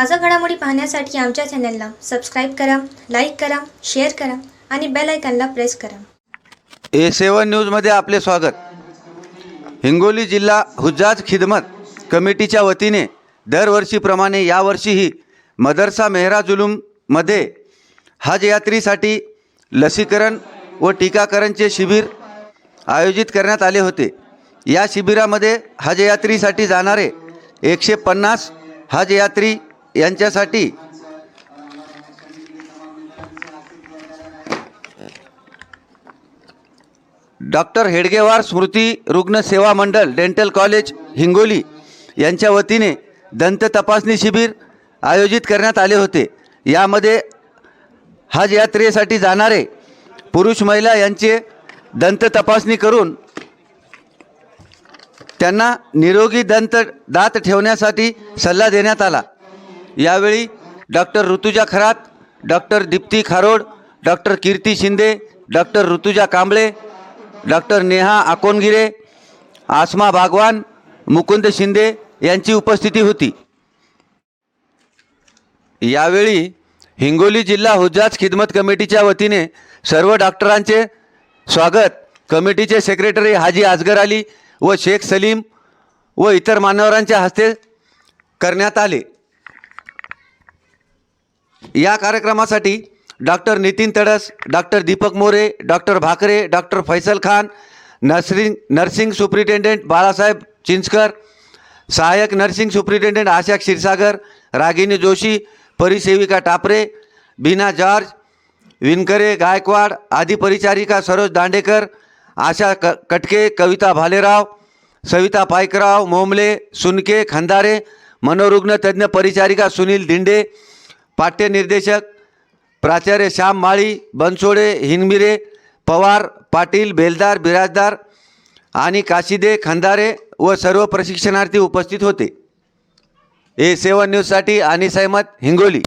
ताज़ा घडामोडी पाहण्यासाठी आमच्या चॅनलला सबस्क्राईब करा, लाईक करा, शेअर करा आणि बेल आयकॉनला प्रेस करा। A7 न्यूजमध्ये आपले स्वागत। हिंगोली जिल्हा हुज्जाज खिदमत कमिटीच्या वतीने दरवर्षीप्रमाणे यावर्षीही मदरसा मेहराजुलूममध्ये हज यात्रीसाठी लसीकरण व टीकाकरणचे शिबिर आयोजित करण्यात आले होते। या शिबिरामध्ये हज यात्रीसाठी जाणारे 150 हज यात्री यांच्यासाठी डॉक्टर हेडगेवार स्मृती रुग्ण सेवा मंडळ डेंटल कॉलेज हिंगोली यांच्या वतीने दंत तपासणी शिबिर आयोजित करण्यात आले होते। यामध्ये हज यात्रेसाठी जाणारे पुरुष महिला यांचे दंत तपासणी करून त्यांना निरोगी दात ठेवण्यासाठी सल्ला देण्यात आला। यावेळी doctor Rutuja Kharat, doctor Deepti Kharod, doctor Kirti Shinde, doctor Rutuja Kamble, doctor Neha Akongire, Asma Bagwan, Mukund Shinde यांची उपस्थिती होती। यावेळी हिंगोली जिल्हा हुज्जाज खिदमत कमिटीच्या वतीने सर्व डॉक्टरांचे स्वागत कमिटीचे सेक्रेटरी हाजी असगर अली व शेख सलीम व इतर मान्यवरांच्या हस्ते करण्यात आले। या कार्यक्रमासाठी doctor Nitin Tadas, doctor Deepak More, doctor Bhakare, doctor Faisal Khan, nursing superintendent Balasaheb Chinchkar, सहाय्यक नर्सिंग सुप्रिटेंडेंट आशा क्षीरसागर, रागिनी जोशी, परिसेविका टापरे, बीना जॉर्ज, विनकरे गायकवाड आदी परिचारिका सरोज दांडेकर, आशा कटके, कविता भालेराव, सविता पायकराव, मोमले, सुनके, खंदारे, मनोरुग्ण तज्ञ परिचारिका सुनील दिंडे, पाठ्य निर्देशक प्राचार्य श्याम माळी, बनसोडे, हिंगमिरे, पवार, पाटील, बेलदार, बिराजदार आणि काशिदे, खंदारे व सर्व प्रशिक्षणार्थी उपस्थित होते। A7 न्यूजसाठी अनिस अहमद, हिंगोली।